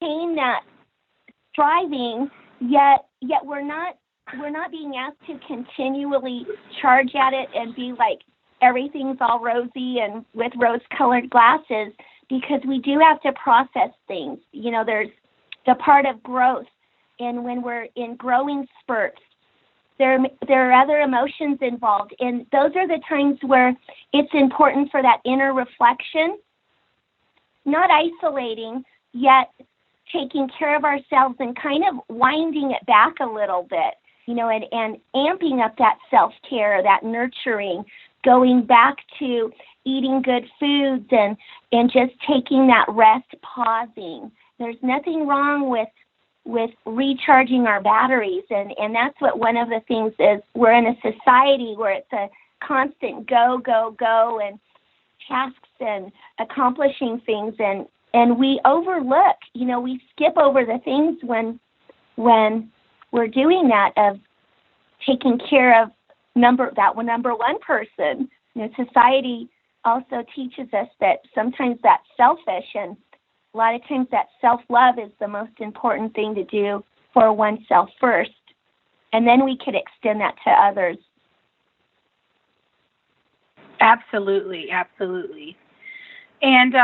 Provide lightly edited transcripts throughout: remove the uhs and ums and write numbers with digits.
maintain that striving, yet we're not being asked to continually charge at it and be like everything's all rosy and with rose-colored glasses, because we do have to process things. You know, there's the part of growth, and when we're in growing spurts, there are other emotions involved, and those are the times where it's important for that inner reflection, not isolating, yet taking care of ourselves and kind of winding it back a little bit, you know, and amping up that self-care, that nurturing, going back to eating good foods and just taking that rest, pausing. There's nothing wrong with recharging our batteries, and that's what one of the things is. We're in a society where it's a constant go, go, go, and tasks and accomplishing things, and we overlook, you know, we skip over the things when we're doing that, of taking care of number one person. You know, society also teaches us that sometimes that's selfish, and a lot of times that self-love is the most important thing to do for oneself first, and then we could extend that to others. Absolutely, absolutely. And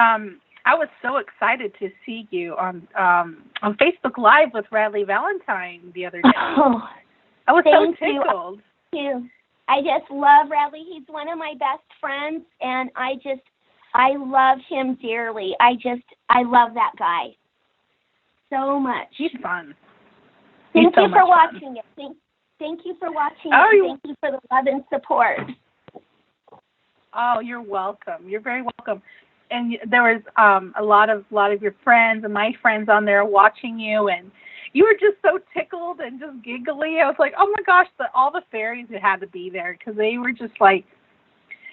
I was so excited to see you on Facebook Live with Radley Valentine the other day. Oh, I was so tickled. Thank you. I just love Radley. He's one of my best friends, and I love him dearly. I love that guy so much. He's fun. Thank you for watching it. Thank you for watching it. Thank you for the love and support. Oh, you're welcome. You're very welcome. And there was a lot of your friends and my friends on there watching you, and you were just so tickled and just giggly. I was like, oh my gosh, all the fairies had to be there, because they were just like,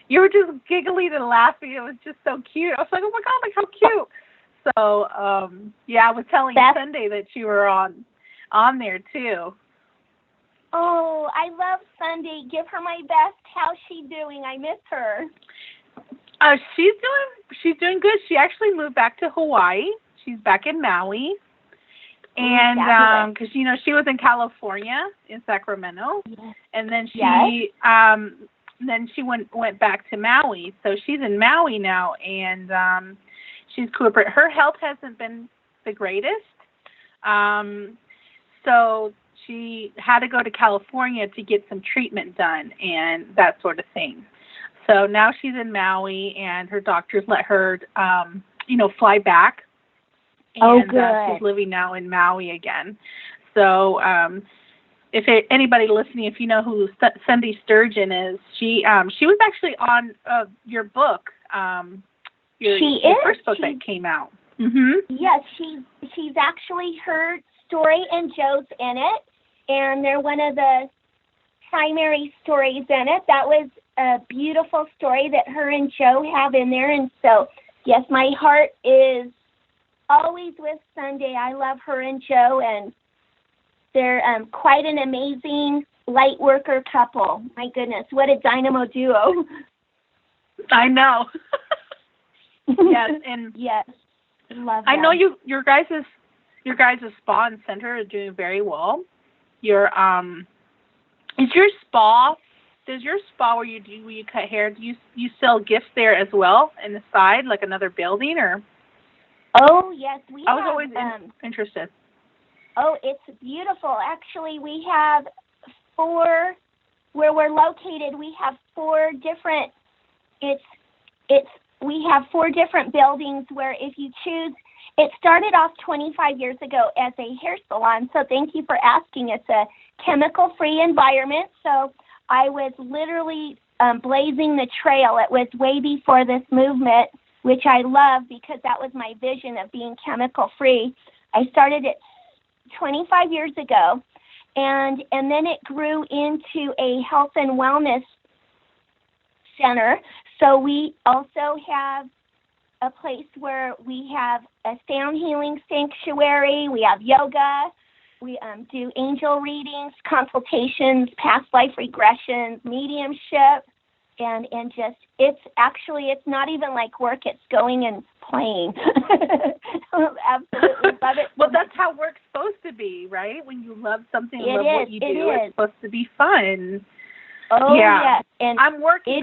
you were just giggling and laughing. It was just so cute. I was like, oh my God, like how cute. So, yeah, I was telling Sunday that you were on there too. Oh, I love Sunday. Give her my best. How's she doing? I miss her. She's doing good. She actually moved back to Hawaii. She's back in Maui. And because you know, she was in California, in Sacramento, yes. And then she went back to Maui. So she's in Maui now, and she's corporate. Her health hasn't been the greatest, so she had to go to California to get some treatment done and that sort of thing. So now she's in Maui, and her doctors let her, fly back. And she's living now in Maui again. So if anybody listening, if you know who Cindy Sturgeon is, she was actually on your book, your first book that came out. Mm-hmm. Yes, she's actually, her story and Joe's in it, and they're one of the primary stories in it. That was a beautiful story that her and Joe have in there, and so, yes, my heart is always with Sunday. I love her and Joe, and they're quite an amazing light worker couple. My goodness, what a dynamo duo. I know. Yes, and yes, love I them. know your guys' spa and center are doing very well. Does your spa where you cut hair, do you sell gifts there as well in the side, like another building, or? Oh, yes. I was always interested. Oh, it's beautiful. Actually, we have where we're located, we have four different buildings where if you choose, it started off 25 years ago as a hair salon, so thank you for asking. It's a chemical-free environment, so I was literally blazing the trail. It was way before this movement, which I love because that was my vision of being chemical-free. I started it 25 years ago, and then it grew into a health and wellness center. So we also have a place where we have a sound healing sanctuary. We have yoga. We do angel readings, consultations, past life regressions, mediumship. and just it's not even like work, it's going and playing. Absolutely love it. Well, that's how work's supposed to be, right? When you love something and love what you do, it's supposed to be fun. Oh yeah. And I'm working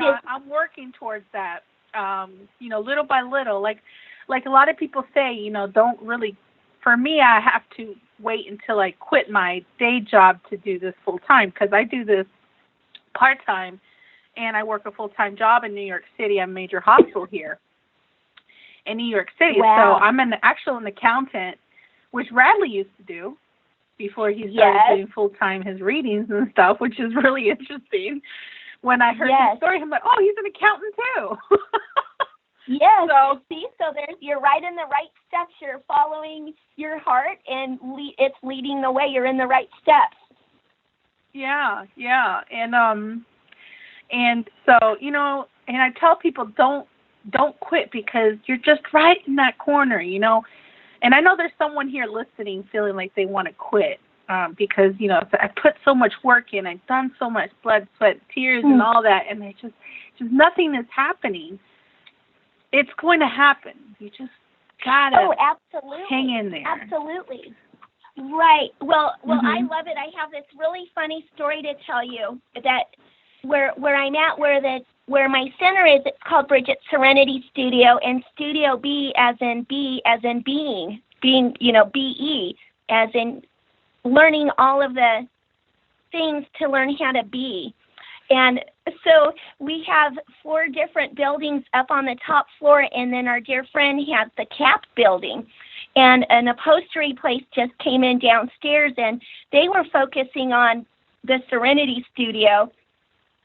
towards that. Little by little, like a lot of people say, don't really, for me, I have to wait until I quit my day job to do this full time, because I do this part time and I work a full time job in New York City. I'm a major hospital here in New York City. Wow. So I'm an accountant, which Radley used to do before he started doing full time his readings and stuff, which is really interesting. When I heard his story, I'm like, oh, he's an accountant too. Yes. So you're right in the right steps. You're following your heart, and it's leading the way. You're in the right steps. Yeah. And so, and I tell people, don't quit, because you're just right in that corner, And I know there's someone here listening feeling like they want to quit, because, I put so much work in, I've done so much blood, sweat, tears, and all that, and it's just nothing is happening. It's going to happen. You just gotta hang in there. Absolutely. Right. Well, I love it. I have this really funny story to tell you, that where I'm at, where my center is. It's called Brigitte Serenity Studio, and Studio B as in being, BE as in learning all of the things to learn how to be. And so we have 4 different buildings up on the top floor, and then our dear friend has the CAP building. And an upholstery place just came in downstairs, and they were focusing on the Serenity Studio.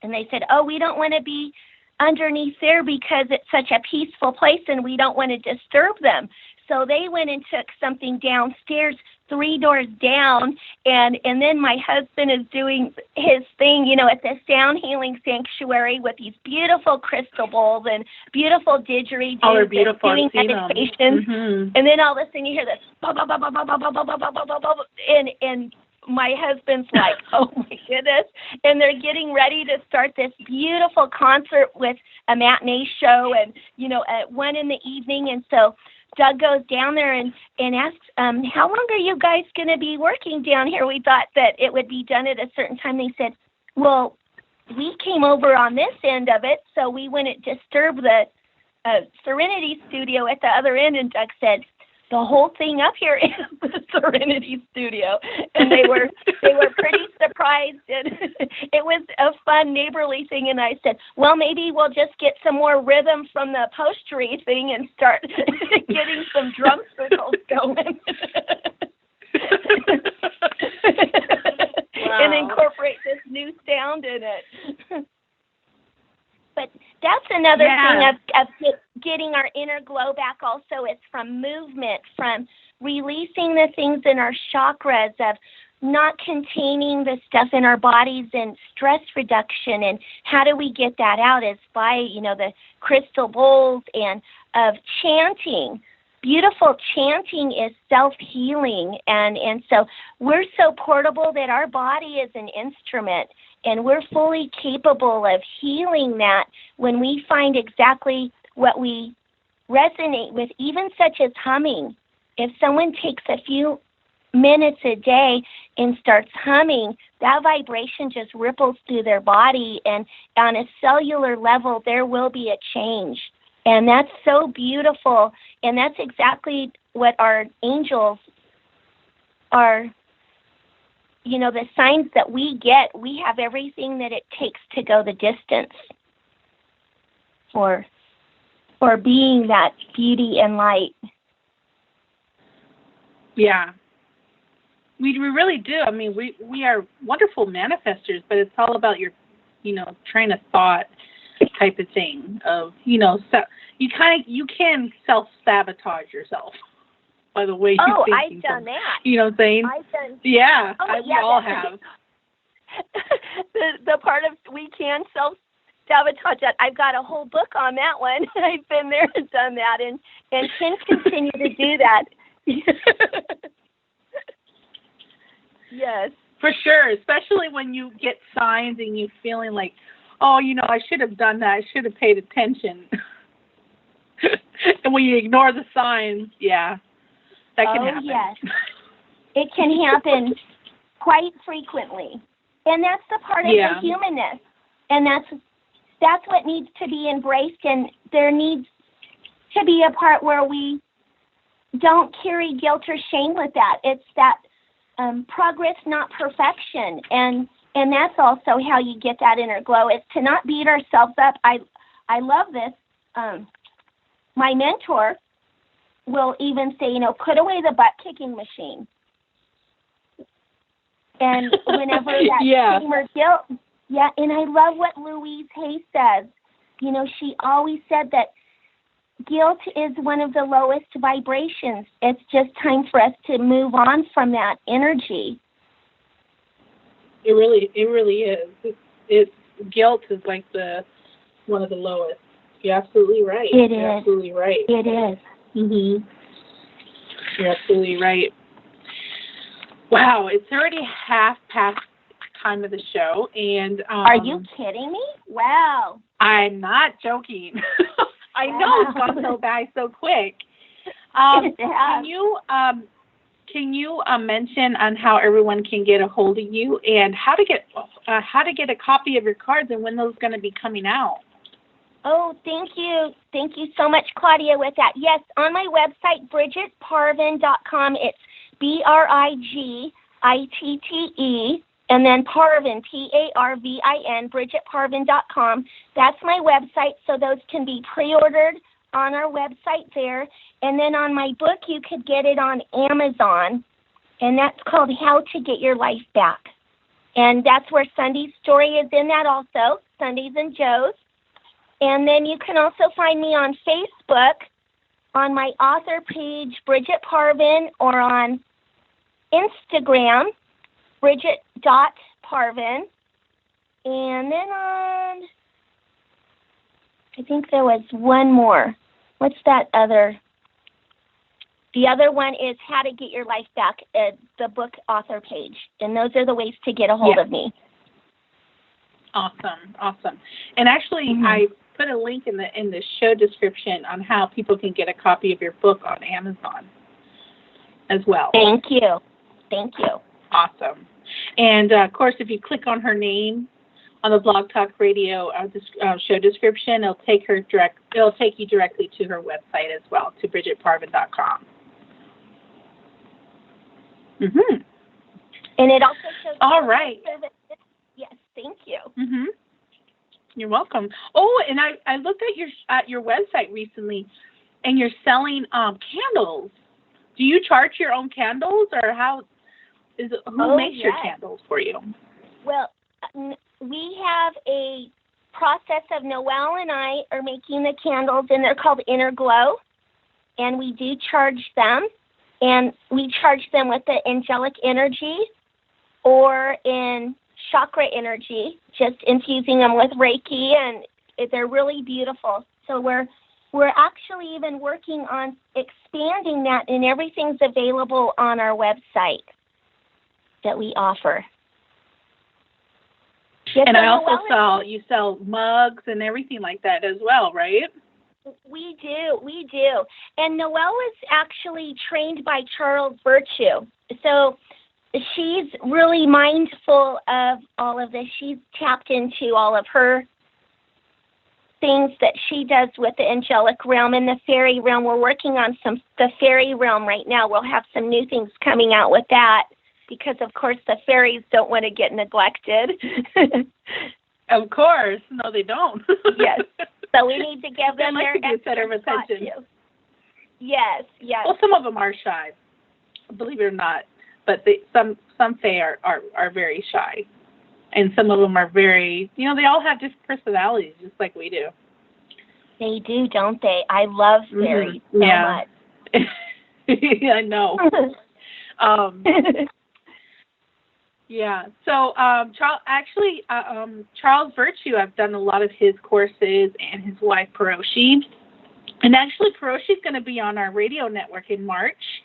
And they said, oh, we don't want to be underneath there because it's such a peaceful place and we don't want to disturb them. So they went and took something downstairs, 3 doors down, and then my husband is doing his thing, at the sound healing sanctuary with these beautiful crystal bowls and beautiful didgeridoos. Oh, they're beautiful. Doing meditations. And then all of a sudden you hear this, and my husband's like, oh my goodness. And they're getting ready to start this beautiful concert with a matinee show and, at 1 p.m. And so Doug goes down there and asks, how long are you guys going to be working down here? We thought that it would be done at a certain time. They said, well, we came over on this end of it, so we wouldn't disturb the Serenity Studio at the other end. And Doug said, the whole thing up here is the Serenity Studio. And they were pretty surprised. And it was a fun neighborly thing. And I said, well, maybe we'll just get some more rhythm from the upholstery thing and start getting some drum circles going. Wow. And incorporate this new sound in it. But that's another thing of getting our inner glow back also. It's from movement, from releasing the things in our chakras, of not containing the stuff in our bodies, and stress reduction. And how do we get that out is by, the crystal bowls, and of chanting. Beautiful chanting is self-healing. And so we're so portable that our body is an instrument. And we're fully capable of healing that when we find exactly what we resonate with, even such as humming. If someone takes a few minutes a day and starts humming, that vibration just ripples through their body, and on a cellular level, there will be a change. And that's so beautiful, and that's exactly what our angels are. The signs that we get, we have everything that it takes to go the distance for being that beauty and light. Yeah. We really do. I mean, we are wonderful manifestors, but it's all about your, train of thought type of thing of, so you can self-sabotage yourself. By the way you're thinking. I've done that. You know what I'm saying? I've done. Yeah, we all have. the part of we can self-sabotage that. I've got a whole book on that one. I've been there and done that, and can continue to do that. Yes. For sure, especially when you get signs and you feeling like, oh, I should have done that. I should have paid attention. And when you ignore the signs, yeah, that can happen. Yes. It can happen quite frequently. And that's the part of the humanness. And that's what needs to be embraced, and there needs to be a part where we don't carry guilt or shame with that. It's that progress, not perfection. And that's also how you get that inner glow. It's to not beat ourselves up. I love this. My mentor will even say, put away the butt-kicking machine. And whenever that shame or guilt, and I love what Louise Hay says. She always said that guilt is one of the lowest vibrations. It's just time for us to move on from that energy. It really is. Guilt is like one of the lowest. You're absolutely right. You're absolutely right. It is. Mhm. You're absolutely right. Wow, it's already half past time of the show, and are you kidding me? Wow. I'm not joking. I know it's gone so by so quick. Can you mention on how everyone can get a hold of you and how to get a copy of your cards and when those are going to be coming out? Oh, thank you. Thank you so much, Claudia, with that. Yes, on my website, BrigitteParvin.com, it's BRIGITTE, and then Parvin, PARVIN, BrigitteParvin.com. That's my website, so those can be pre-ordered on our website there. And then on my book, you could get it on Amazon, and that's called How to Get Your Life Back. And that's where Sunday's story is in that also, Sundays and Joe's. And then you can also find me on Facebook on my author page, Brigitte Parvin, or on Instagram, Brigitte.Parvin. And then on, I think there was one more. What's that other? The other one is How to Get Your Life Back, the book author page. And those are the ways to get a hold of me. Awesome. And actually, I put a link in the show description on how people can get a copy of your book on Amazon as well. Thank you. Awesome. And of course, if you click on her name on the Blog Talk Radio show description, it'll take you directly to her website as well, to BrigitteParvin.com. And it also shows. All right. Yes, thank you. You're welcome. Oh, and I looked at your website recently, and you're selling candles. Do you charge your own candles, or how is it? Who makes your candles for you? Well, we have a process of Noelle and I are making the candles, and they're called Inner Glow, and we do charge them, and we charge them with the angelic energy or in chakra energy, just infusing them with Reiki, and they're really beautiful. So we're actually even working on expanding that, and everything's available on our website that we offer. And I also you sell mugs and everything like that as well, right? We do. And Noelle was actually trained by Charles Virtue. So she's really mindful of all of this. She's tapped into all of her things that she does with the angelic realm and the fairy realm. We're working on the fairy realm right now. We'll have some new things coming out with that because, of course, the fairies don't want to get neglected. Of course. No, they don't. Yes. So we need to give them their center of attention. Yes. Well, some of them are shy, believe it or not. But some fae are very shy, and some of them are very, they all have different personalities, just like we do. They do, don't they? I love fairies so much. I know. So Charles Virtue, I've done a lot of his courses, and his wife Peroshi, and actually Peroshi's going to be on our radio network in March.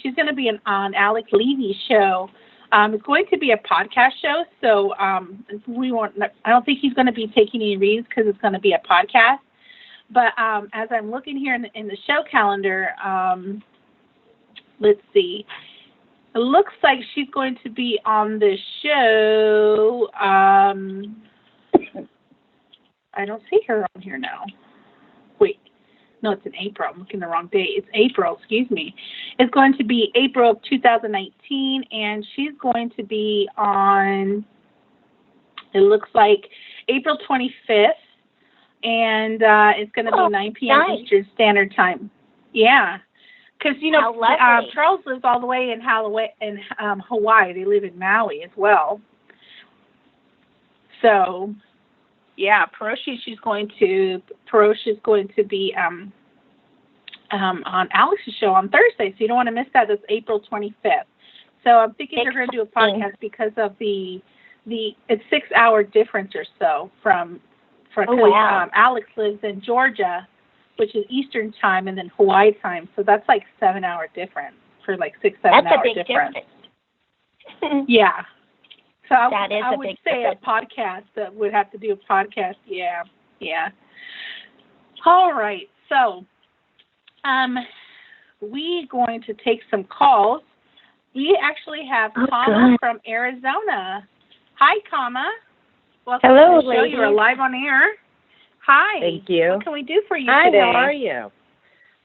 She's going to be on Alex Levy's show It's going to be a podcast show, so I don't think he's going to be taking any reads because it's going to be a podcast. But as I'm looking here in the show calendar, let's see. It looks like she's going to be on the show. I don't see her on here now. Wait. No, it's in April. I'm looking the wrong date. It's April, excuse me. It's going to be April of 2019, and she's going to be on, it looks like, April 25th, and it's going to be 9 p.m. Nice. Eastern Standard Time. Yeah. Because, Charles lives all the way in Hawaii. They live in Maui as well. So, yeah, Parosh is going to be on Alex's show on Thursday, so you don't want to miss that. That's April 25th. So I'm thinking they're going to do a podcast because of it's 6 hour difference or so from Alex lives in Georgia, which is Eastern time, and then Hawaii time. So that's like 7 hour difference for like 6-7 hour difference. That's a big difference. Yeah. So I would say difference. a podcast that would have to do a podcast. Yeah. All right. So we're going to take some calls. We actually have Kama from Arizona. Hi, Kama. Welcome Hello, to the show. ladies. You are live on air. Hi. Thank you. What can we do for you Hi, today? how are you?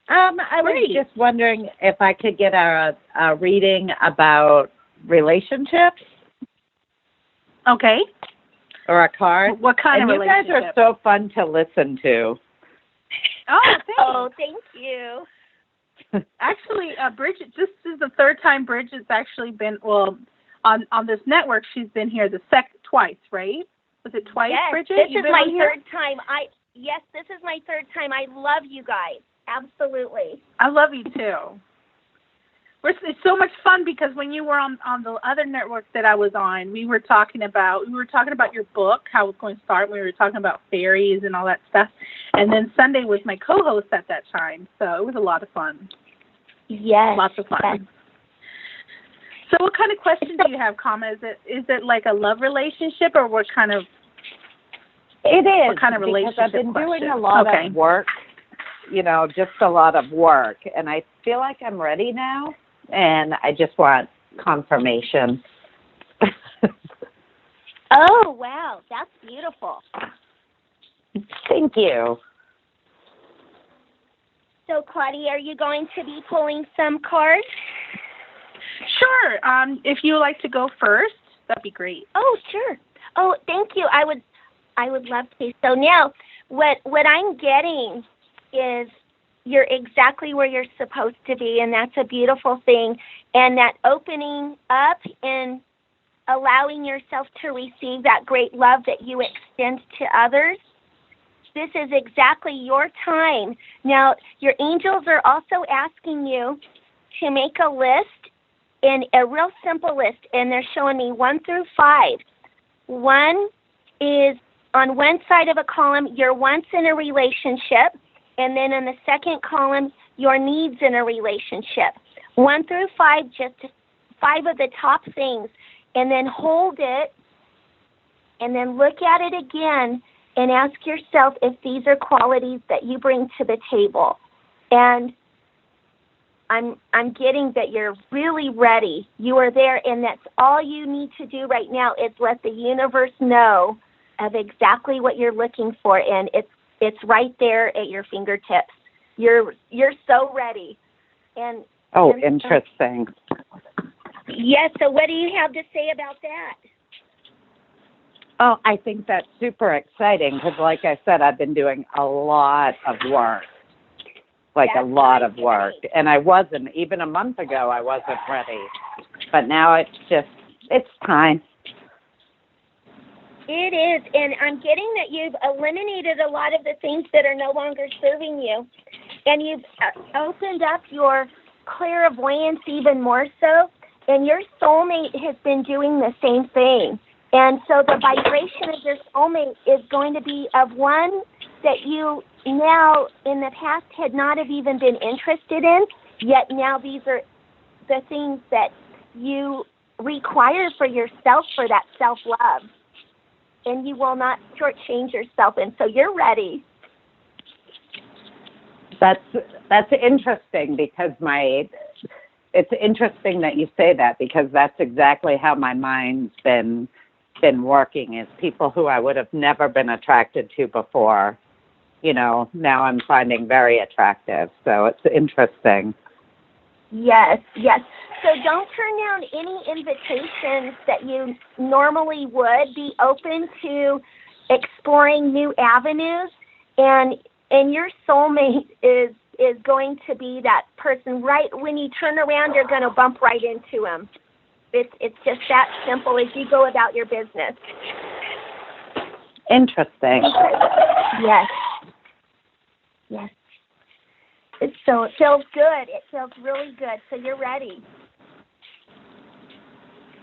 I was just wondering if I could get a reading about relationships. Okay. Or a card. What kind of relationship? You guys are so fun to listen to. Oh, thanks. Oh, thank you. Actually, Bridget, this is the third time Bridget's actually been, on this network, she's been here twice, right? Was it twice, Yes, Bridget? this is my third time. Yes, this is my third time. I love you guys. Absolutely. I love you, too. It's so much fun because when you were on the other network that I was on, we were talking about your book, how it's going to start. We were talking about fairies and all that stuff. And then Sunday was my co-host at that time, so it was a lot of fun. Yes. Lots of fun. Yes. So what kind of questions do you have, Kama? Is it like a love relationship, or what kind of? It is. What kind of relationship? Because I've been doing a lot of work, just a lot of work, and I feel like I'm ready now. And I just want confirmation. Oh, wow. That's beautiful. Thank you. So, Claudia, are you going to be pulling some cards? Sure. If you would like to go first, that'd be great. Oh, sure. Oh, thank you. I would love to. So now, what I'm getting is you're exactly where you're supposed to be, and that's a beautiful thing. And that opening up and allowing yourself to receive that great love that you extend to others, this is exactly your time. Now, your angels are also asking you to make a list, and a real simple list, and they're showing me 1 through 5. 1 is on one side of a column, your wants in a relationship, and then in the second column, your needs in a relationship. 1 through 5, just 5 of the top things. And then hold it, and then look at it again, and ask yourself if these are qualities that you bring to the table. And I'm getting that you're really ready. You are there, and that's all you need to do right now is let the universe know of exactly what you're looking for, and it's right there at your fingertips. You're so ready. And interesting. Yes. So what do you have to say about that? Oh, I think that's super exciting because, like I said, I've been doing a lot of work. And I wasn't, even a month ago, I wasn't ready. But now it's time. It is, and I'm getting that you've eliminated a lot of the things that are no longer serving you, and you've opened up your clairvoyance even more so, and your soulmate has been doing the same thing. And so the vibration of your soulmate is going to be of one that you now in the past had not have even been interested in, yet now these are the things that you require for yourself for that self-love. And you will not shortchange yourself. And so you're ready. That's interesting because it's interesting that you say that, because that's exactly how my mind's been working, is people who I would have never been attracted to before, now I'm finding very attractive. So it's interesting. Yes. So don't turn down any invitations that you normally would. Be open to exploring new avenues, and your soulmate is going to be that person. Right when you turn around, you're going to bump right into him. It's just that simple as you go about your business. Interesting. Yes. So it feels good. It feels really good. So you're ready.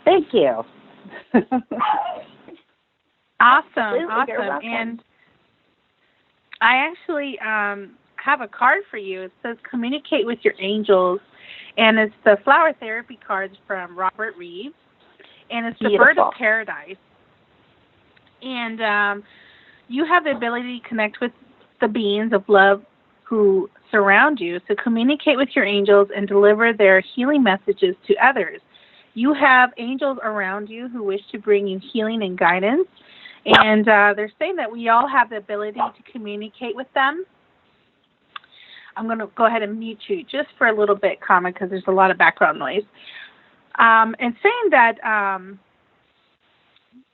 Thank you. Awesome. You're welcome. And I actually have a card for you. It says communicate with your angels, and it's the flower therapy cards from Robert Reeves, and it's the Beautiful. bird of paradise. And you have the ability to connect with the beings of love who surround you. So communicate with your angels and deliver their healing messages to others. You have angels around you who wish to bring you healing and guidance. And they're saying that we all have the ability to communicate with them. I'm going to go ahead and mute you just for a little bit, Kama, because there's a lot of background noise. And saying that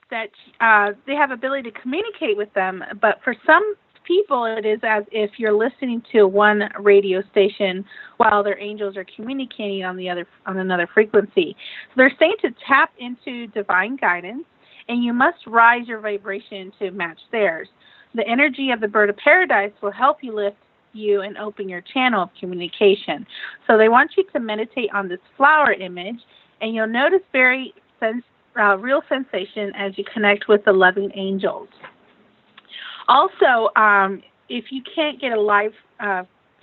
they have ability to communicate with them, but for some people it is as if you're listening to one radio station while their angels are communicating on another frequency. So they're saying to tap into divine guidance, and you must rise your vibration to match theirs. The energy of the bird of paradise will help you lift you and open your channel of communication. So they want you to meditate on this flower image, and you'll notice very real sensation as you connect with the loving angels. Also, if you can't get a live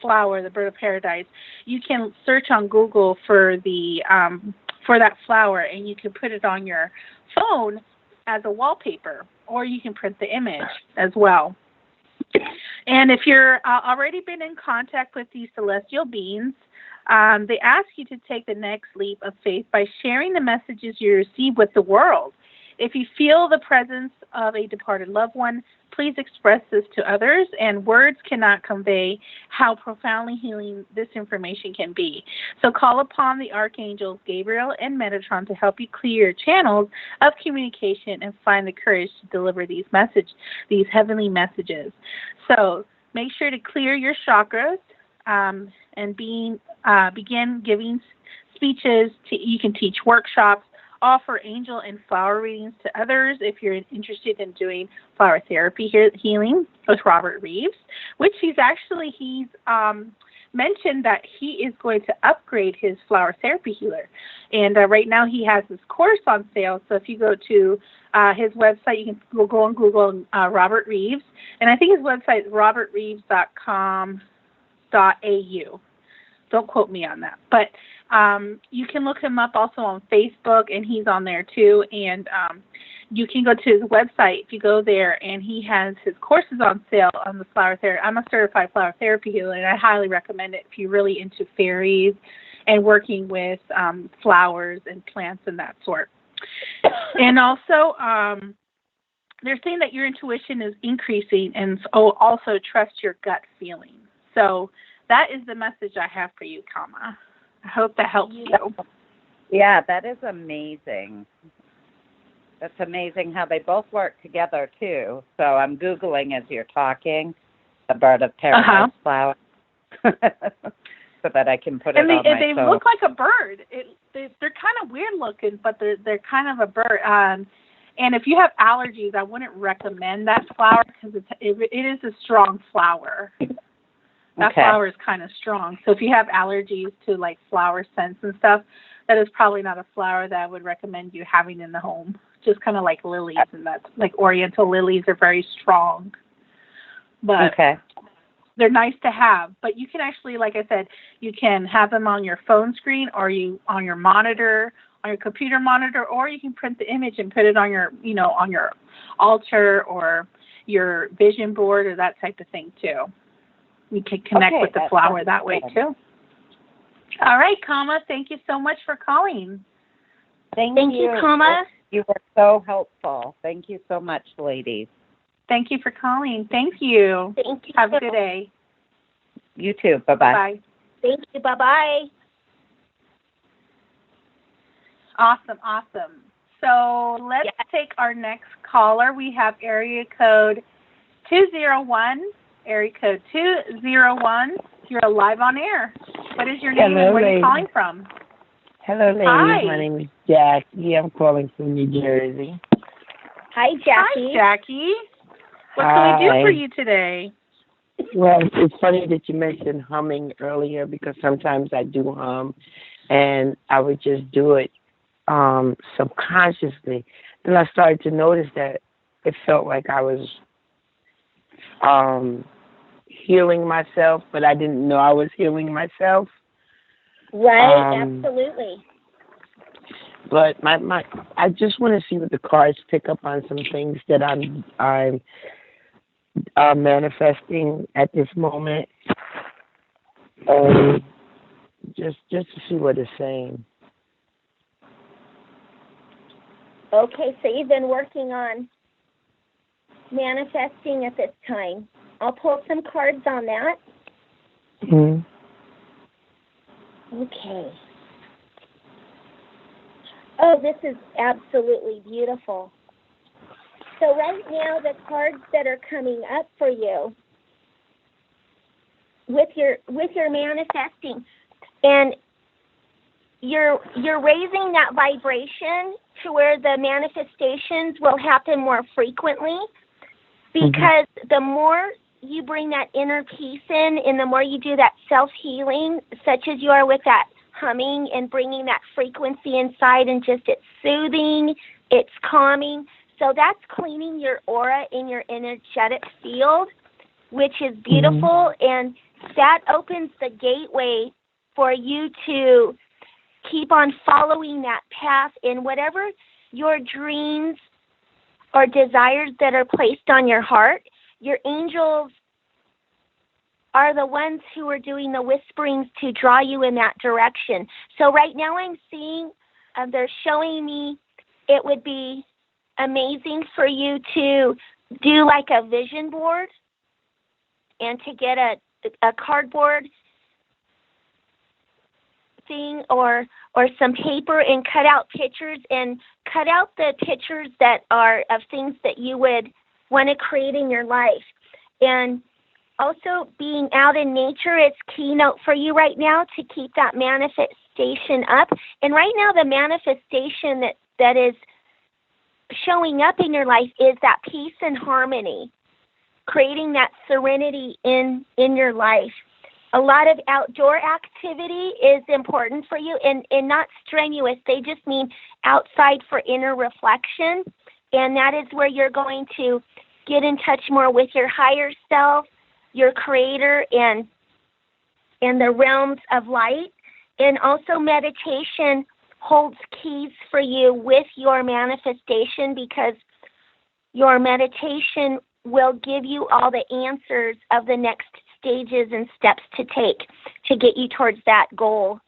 flower, the bird of paradise, you can search on Google for that flower, and you can put it on your phone as a wallpaper, or you can print the image as well. And if you're already been in contact with these celestial beings, they ask you to take the next leap of faith by sharing the messages you receive with the world. If you feel the presence of a departed loved one, please express this to others, and words cannot convey how profoundly healing this information can be. So call upon the archangels Gabriel and Metatron to help you clear your channels of communication and find the courage to deliver these heavenly messages. So make sure to clear your chakras and begin giving speeches. You can teach workshops, offer angel and flower readings to others if you're interested in doing flower therapy healing with Robert Reeves, which he's mentioned that he is going to upgrade his flower therapy healer. And right now he has his course on sale. So if you go to his website, you can go on Google Robert Reeves. And I think his website is robertreeves.com.au. Don't quote me on that. But you can look him up also on Facebook, and he's on there too. And you can go to his website if you go there, and he has his courses on sale on the flower therapy. I'm a certified flower therapy healer, and I highly recommend it if you're really into fairies and working with flowers and plants and that sort. And also, they're saying that your intuition is increasing, and so also trust your gut feeling. So that is the message I have for you, Kama. I hope that helps you. Yeah, that is amazing. That's amazing how they both work together, too. So I'm Googling as you're talking, the bird of paradise flower, so that I can put it on my phone. And they look like a bird. They're kind of weird looking, but they're kind of a bird. And if you have allergies, I wouldn't recommend that flower because it is a strong flower. That flower is kind of strong. So if you have allergies to like flower scents and stuff, that is probably not a flower that I would recommend you having in the home. Just kind of like lilies, and that's like oriental lilies are very strong. But they're nice to have. But you can actually, like I said, you can have them on your phone screen or on your monitor on your computer monitor, or you can print the image and put it on your, on your altar or your vision board or that type of thing too. You can connect with the flower that way too. All right, Kama, thank you so much for calling. Thank you, Kama. You were so helpful. Thank you so much, ladies. Thank you for calling. Thank you. Thank you. Have a good day. You too. Bye-bye. Bye. Thank you. Bye-bye. Awesome. So let's take our next caller. We have area code 201. Area code 201. You're live on air. What is your name and where are you calling from? Hello, ladies. Hi. My name is Jackie. I'm calling from New Jersey. Hi, Jackie. Hi, Jackie. What can we do for you today? Well, it's funny that you mentioned humming earlier because sometimes I do hum, and I would just do it subconsciously. Then I started to notice that it felt like I was healing myself, but I didn't know I was healing myself. Right, absolutely. But I just want to see what the cards pick up on some things that I'm manifesting at this moment, just to see what it's saying. Okay, so you've been working on manifesting at this time. I'll pull some cards on that. Mm-hmm. Okay. Oh, this is absolutely beautiful. So right now, the cards that are coming up for you with your manifesting, and you're raising that vibration to where the manifestations will happen more frequently, because the more you bring that inner peace in, and the more you do that self-healing, such as you are with that humming and bringing that frequency inside, and just it's soothing, it's calming. So that's cleaning your aura in your energetic field, which is beautiful, and that opens the gateway for you to keep on following that path in whatever your dreams or desires that are placed on your heart. Your angels are the ones who are doing the whisperings to draw you in that direction. So right now I'm seeing, they're showing me it would be amazing for you to do like a vision board and to get a cardboard thing or some paper and cut out pictures, and cut out the pictures that are of things that you would want to create in your life. And also being out in nature is keynote for you right now to keep that manifestation up. And right now the manifestation that is showing up in your life is that peace and harmony, creating that serenity in your life. A lot of outdoor activity is important for you, and not strenuous. They just mean outside for inner reflection, and that is where you're going to get in touch more with your higher self, your creator, and the realms of light. And also meditation holds keys for you with your manifestation, because your meditation will give you all the answers of the next stages and steps to take to get you towards that goal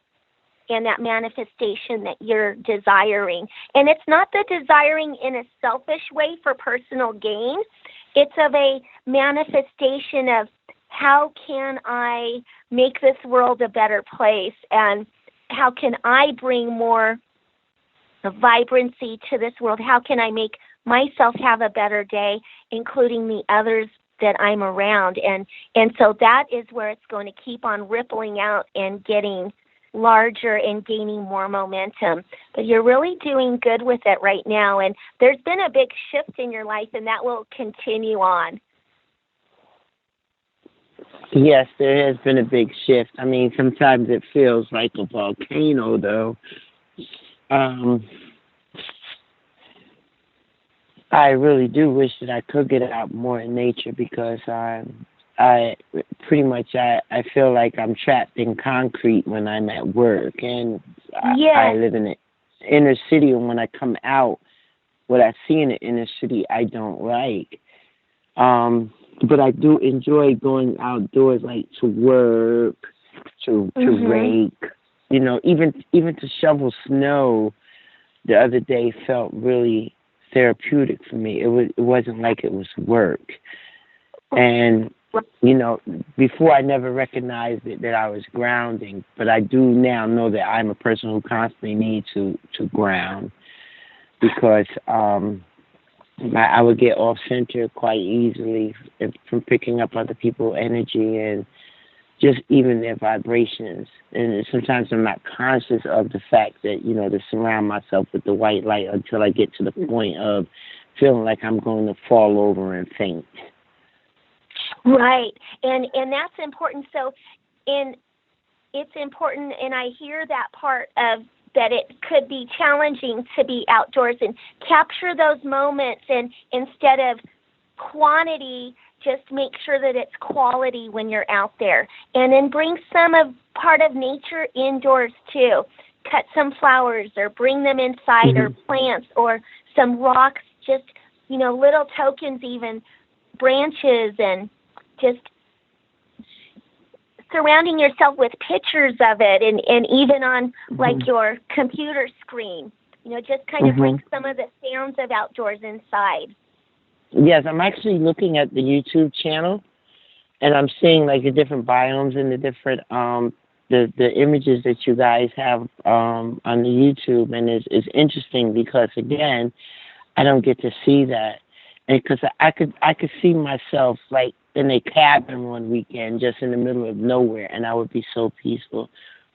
and that manifestation that you're desiring. And it's not the desiring in a selfish way for personal gain. It's of a manifestation of how can I make this world a better place, and how can I bring more vibrancy to this world? How can I make myself have a better day, including the others that I'm around? And so that is where it's going to keep on rippling out and getting larger and gaining more momentum. But you're really doing good with it right now, and there's been a big shift in your life, and that will continue on. Yes, there has been a big shift. I mean, sometimes it feels like a volcano, though. I really do wish that I could get out more in nature, because I pretty much I feel like I'm trapped in concrete when I'm at work, and I live in inner city, and when I come out, what I see in the inner city, I don't like. But I do enjoy going outdoors, like to work, to rake, even to shovel snow. The other day felt really therapeutic for me. It wasn't like it was work. And before I never recognized it that I was grounding, but I do now know that I'm a person who constantly needs to ground, because I would get off center quite easily from picking up other people's energy and just even their vibrations. And sometimes I'm not conscious of the fact that, to surround myself with the white light until I get to the point of feeling like I'm going to fall over and faint. Right. And that's important. So it's important, and I hear that part of that it could be challenging to be outdoors and capture those moments, and instead of quantity, just make sure that it's quality when you're out there. And then bring part of nature indoors too. Cut some flowers or bring them inside, or plants or some rocks, just, little tokens, even branches, and just surrounding yourself with pictures of it, and even on like your computer screen, just kind of bring some of the sounds of outdoors inside. Yes, I'm actually looking at the YouTube channel, and I'm seeing like the different biomes and the different the images that you guys have on the YouTube, and it's interesting because again, I don't get to see that, and because I could see myself like in a cabin one weekend, just in the middle of nowhere, and I would be so peaceful,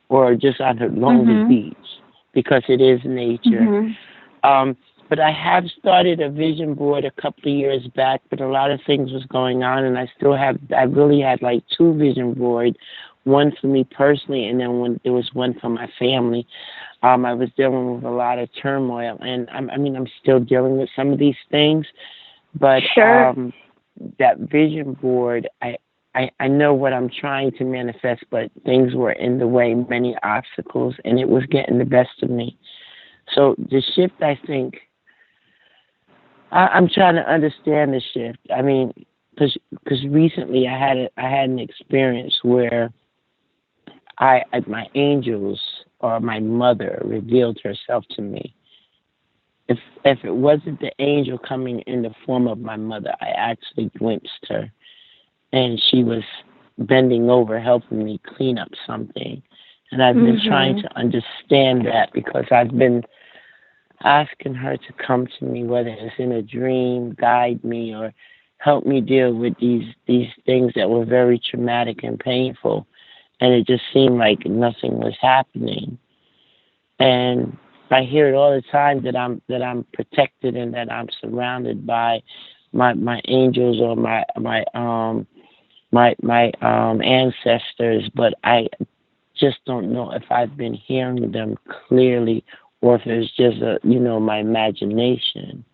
or just on the Long Beach, because it is nature. But I have started a vision board a couple of years back, but a lot of things was going on, and I really had like 2 vision boards, one for me personally, and then there was one for my family. I was dealing with a lot of turmoil, and I'm still dealing with some of these things, but that vision board, I know what I'm trying to manifest, but things were in the way, many obstacles, and it was getting the best of me. So the shift, I think, I'm trying to understand the shift. I mean, because recently I had an experience where my angels or my mother revealed herself to me. If it wasn't the angel coming in the form of my mother, I actually glimpsed her, and she was bending over helping me clean up something. And I've been trying to understand that, because I've been asking her to come to me, whether it's in a dream, guide me, or help me deal with these things that were very traumatic and painful. And it just seemed like nothing was happening. And I hear it all the time that I'm protected and that I'm surrounded by my angels or my ancestors, but I just don't know if I've been hearing them clearly, or if it's just my imagination.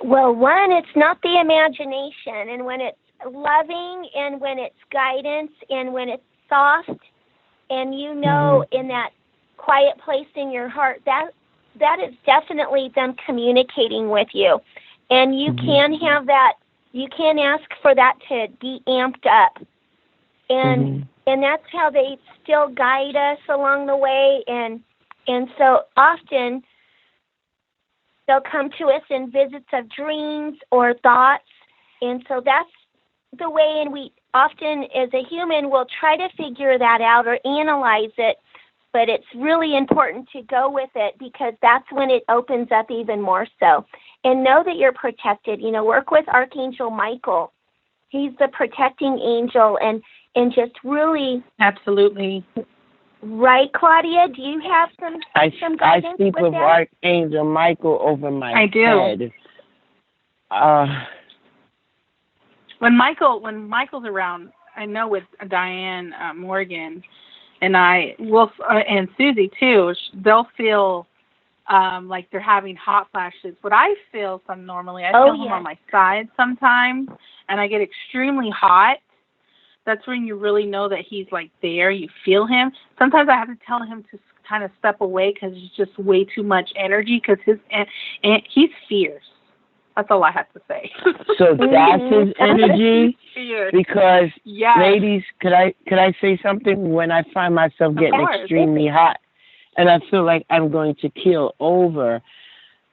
Well, one, it's not the imagination, and when it's loving, and when it's guidance, and when it's soft, and in that quiet place in your heart, that is definitely them communicating with you. And you can have that, you can ask for that to be amped up. And that's how they still guide us along the way. And so often they'll come to us in visits of dreams or thoughts. And so that's the way, and we often as a human will try to figure that out or analyze it. But it's really important to go with it, because that's when it opens up even more so. And know that you're protected. Work with Archangel Michael. He's the protecting angel, and just really... Absolutely. Right, Claudia? Do you have some guidance I speak with that? Archangel Michael over my head. When Michael's around, I know with Diane Morgan, and and Susie too, they'll feel like they're having hot flashes. What I feel normally, I feel them on my side sometimes, and I get extremely hot. That's when you really know that he's like there. You feel him. Sometimes I have to tell him to kind of step away because it's just way too much energy. Because and he's fierce. That's all I have to say. So that's his energy. Because yes. Ladies, could I say something? When I find myself getting extremely hot, and I feel like I'm going to keel over,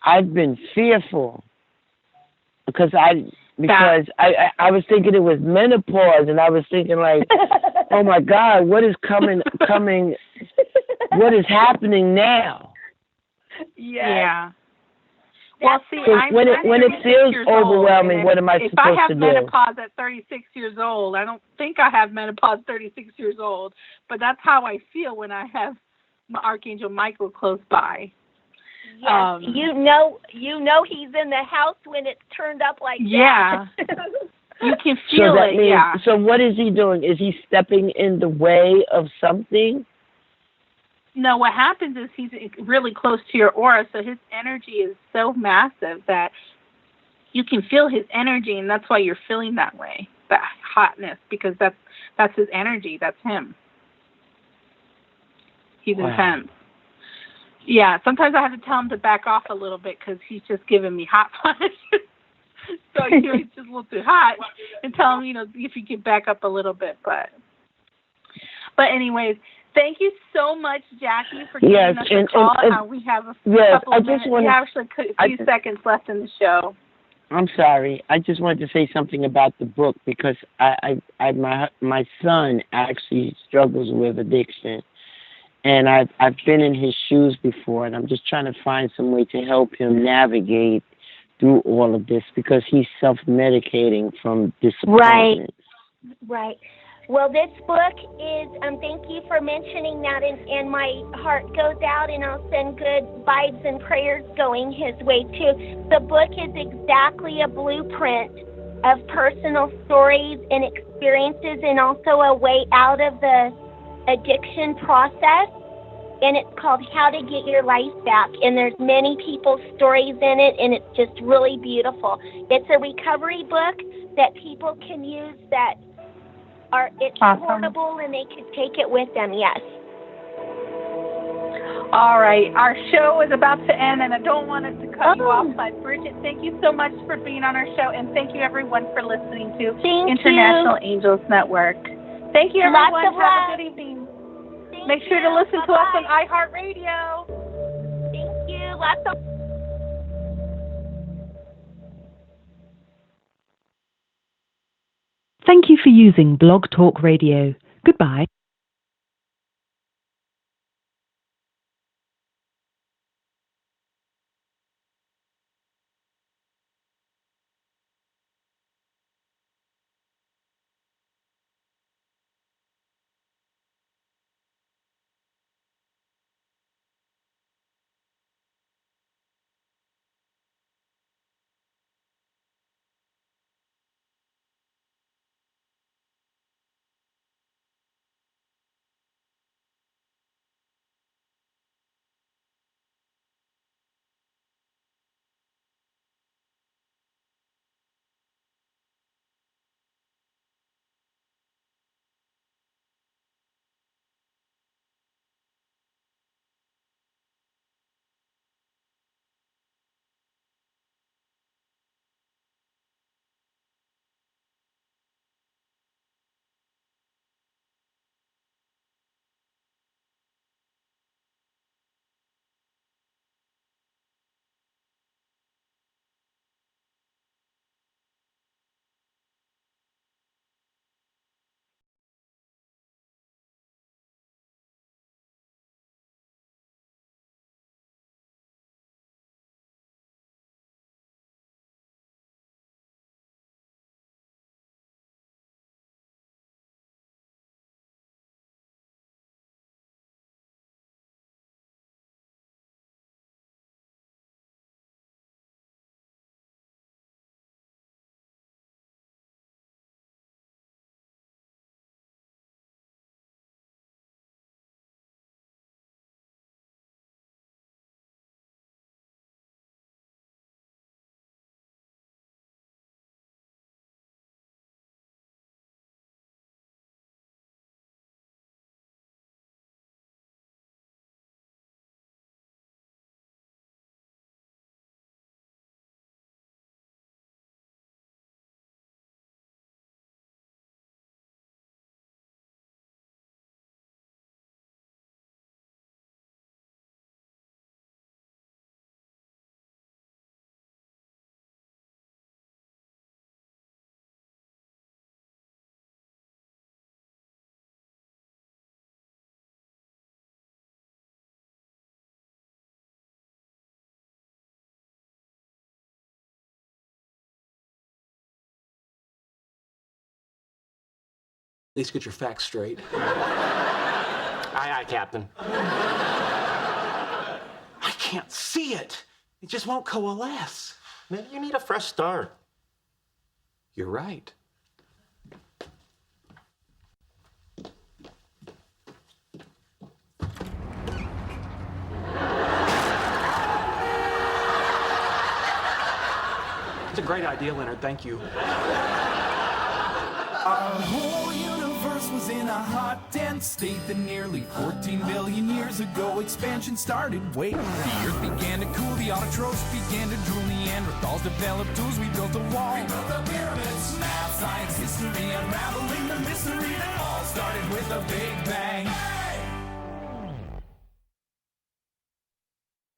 I've been fearful because I was thinking it was menopause, and I was thinking like, oh my God, what is coming? What is happening now? Yeah. Well, see, when it feels overwhelming, what am I supposed to do? If I have menopause at 36 years old, I don't think I have menopause 36 years old, but that's how I feel when I have my Archangel Michael close by. Yes, you know he's in the house when it's turned up like that. You can feel so that it. Means, so what is he doing? Is he stepping in the way of something? No, what happens is he's really close to your aura, so his energy is so massive that you can feel his energy, and that's why you're feeling that way, that hotness, because that's his energy. That's him. He's intense. Yeah, sometimes I have to tell him to back off a little bit because he's just giving me hot flashes. So he's just a little too hot, and tell him, if you could back up a little bit. But anyways, thank you so much, Jackie, for giving us a call. We have a couple of minutes. We have actually a few seconds left in the show. I'm sorry. I just wanted to say something about the book because my son actually struggles with addiction. And I've been in his shoes before, and I'm just trying to find some way to help him navigate through all of this because he's self-medicating from disappointment. Right. Well, this book is, thank you for mentioning that, and my heart goes out, and I'll send good vibes and prayers going his way, too. The book is exactly a blueprint of personal stories and experiences and also a way out of the addiction process, and it's called How to Get Your Life Back, and there's many people's stories in it, and it's just really beautiful. It's a recovery book that people can use it's portable, and they can take it with them, yes. All right, our show is about to end, and I don't want it to cut you off, but Bridget, thank you so much for being on our show, and thank you everyone for listening to International Angels Network. Thank you, everyone. Have a good evening. Make sure to listen to us on iHeartRadio. Thank you. Lots of Thank you for using Blog Talk Radio. Goodbye. least get your facts straight. Aye, aye, Captain. I can't see it. It just won't coalesce. Maybe you need a fresh start. You're right. It's a great idea, Leonard. Thank you. Our whole universe was in a hot, dense state that nearly 14 billion years ago expansion started. Wait, the earth began to cool, the autotrophs began to drool, Neanderthals developed tools, we built a wall. We built the pyramids, math, science, history, unraveling the mystery that all started with a big bang.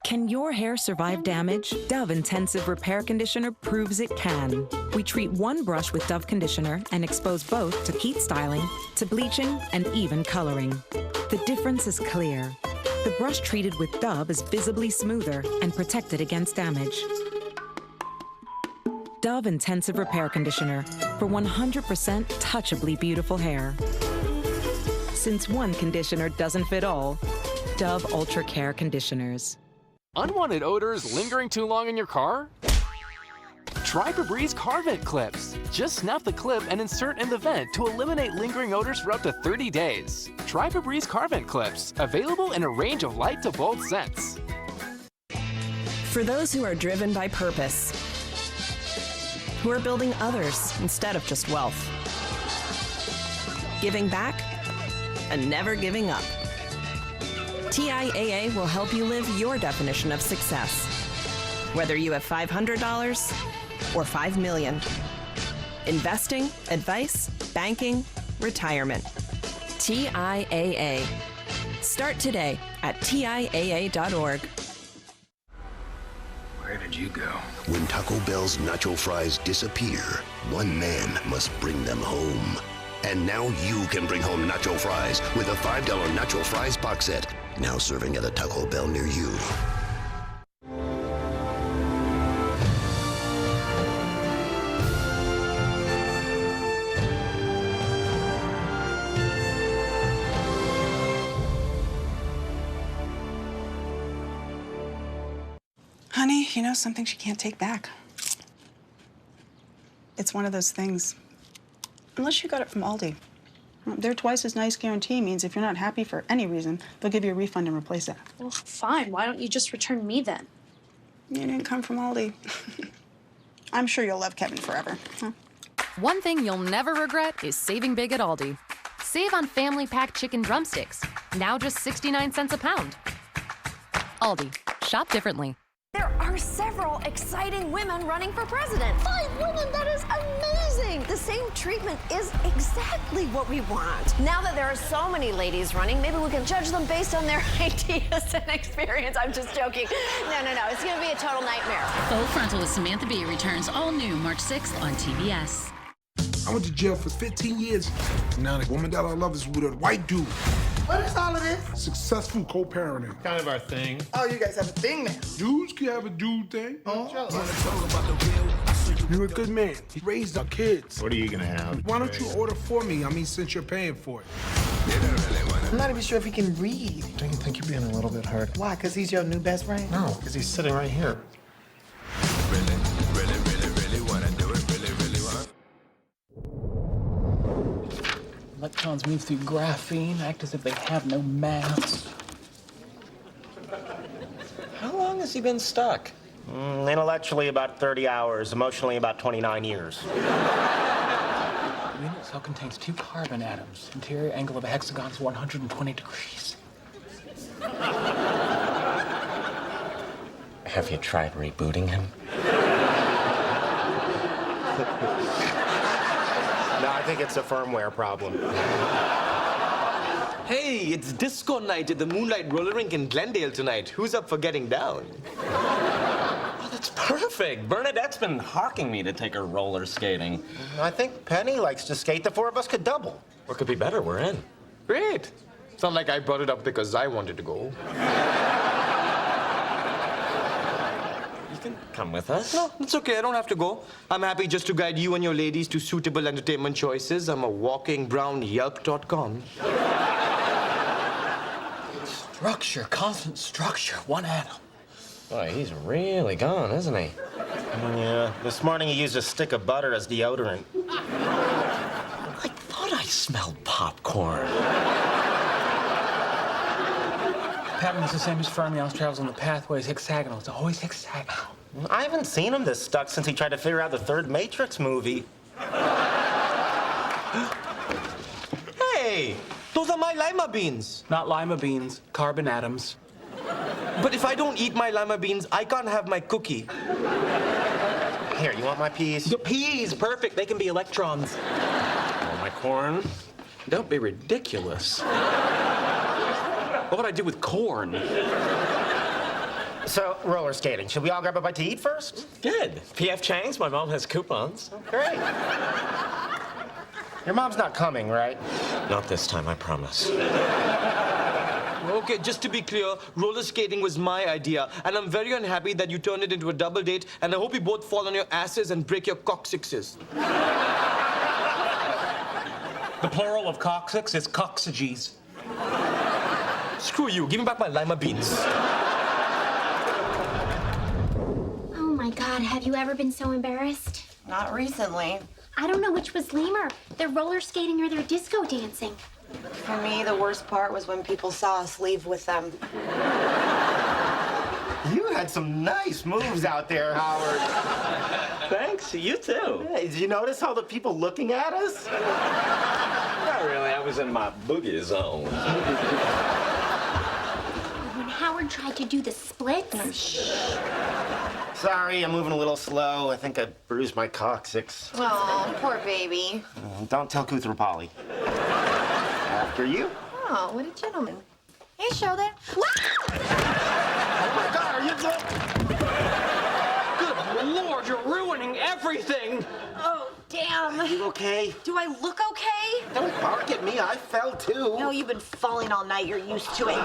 Can your hair survive damage? Dove Intensive Repair Conditioner proves it can. We treat one brush with Dove conditioner and expose both to heat styling, to bleaching, and even coloring. The difference is clear. The brush treated with Dove is visibly smoother and protected against damage. Dove Intensive Repair Conditioner for 100% touchably beautiful hair. Since one conditioner doesn't fit all, Dove Ultra Care Conditioners. Unwanted odors lingering too long in your car? Try Febreze car vent clips. Just snap the clip and insert in the vent to eliminate lingering odors for up to 30 days. Try Febreze car vent clips, available in a range of light to bold scents. For those who are driven by purpose, who are building others instead of just wealth, giving back and never giving up. TIAA will help you live your definition of success. Whether you have $500 or $5 million. Investing, advice, banking, retirement. TIAA. Start today at TIAA.org. Where did you go? When Taco Bell's nacho fries disappear, one man must bring them home. And now you can bring home nacho fries with a $5 nacho fries box set. Now serving at a Taco Bell near you. Honey, you know something she can't take back? It's one of those things. Unless you got it from Aldi. Their twice as nice guarantee means if you're not happy for any reason, they'll give you a refund and replace it. Well, fine. Why don't you just return me then? You didn't come from Aldi. I'm sure you'll love Kevin forever. Huh? One thing you'll never regret is saving big at Aldi. Save on family pack chicken drumsticks. Now just 69 cents a pound. Aldi. Shop differently. There are several exciting women running for president. 5 women, that is amazing. The same treatment is exactly what we want. Now that there are so many ladies running, maybe we can judge them based on their ideas and experience. I'm just joking. No. It's going to be a total nightmare. Full Frontal with Samantha Bee returns all new March 6th on TBS. I went to jail for 15 years. Now the woman that I love is with a white dude. What is all of this? Successful co-parenting. Kind of our thing. Oh, you guys have a thing now. Dudes can have a dude thing. You're a good man. He raised our kids. What are you gonna have? Why don't you order for me? I mean, since you're paying for it. I'm not even sure if he can read. Don't you think you're being a little bit hard? Why? Because he's your new best friend? No, because he's sitting right here. Really wanna do it? Really wanna? Electrons move through graphene, act as if they have no mass. How long has he been stuck? Intellectually about 30 hours, emotionally about 29 years. The unit cell contains 2 carbon atoms. Interior angle of a hexagon is 120 degrees. Have you tried rebooting him? No, I think it's a firmware problem. Hey, it's disco night at the Moonlight Roller Rink in Glendale tonight. Who's up for getting down? Oh, that's perfect. Bernadette's been hawking me to take her roller skating. I think Penny likes to skate. The 4 of us could double. What could be better? We're in. Great. It's not like I brought it up because I wanted to go. You can come with us. No, it's okay. I don't have to go. I'm happy just to guide you and your ladies to suitable entertainment choices. I'm a walking brown Yelp.com. Structure, constant structure, one atom. Boy, he's really gone, isn't he? Yeah, this morning he used a stick of butter as deodorant. I thought I smelled popcorn. Pattern is the same as Fermi. Always travels on the pathways hexagonal. It's always hexagonal. I haven't seen him this stuck since he tried to figure out the third Matrix movie. Hey, those are my lima beans. Not lima beans, carbon atoms. But if I don't eat my lima beans, I can't have my cookie. Here, you want my peas? The peas, perfect. They can be electrons. Oh, my corn? Don't be ridiculous. What would I do with corn? So, roller skating. Should we all grab a bite to eat first? Good. PF Chang's. My mom has coupons. Great. Your mom's not coming, right? Not this time, I promise. Okay, just to be clear, roller skating was my idea, and I'm very unhappy that you turned it into a double date, and I hope you both fall on your asses and break your coccyxes. The plural of coccyx is coccyges. Screw you. Give me back my lima beans. Oh my God, have you ever been so embarrassed? Not recently. I don't know which was lamer, they're roller skating or they're disco dancing. For me, the worst part was when people saw us leave with them. You had some nice moves out there, Howard. Thanks. You too. Hey, did you notice all the people looking at us? Not really. I was in my boogie zone. When Howard tried to do the splits. Sorry, I'm moving a little slow. I think I bruised my coccyx. Oh, poor baby. Don't tell Koothrappali. After you. Oh, what a gentleman. Hey, Sheldon. Oh my God, are you Good Lord, you're ruining everything. Oh, damn. Are you okay? Do I look okay? Don't bark at me. I fell too. No, you've been falling all night. You're used to it.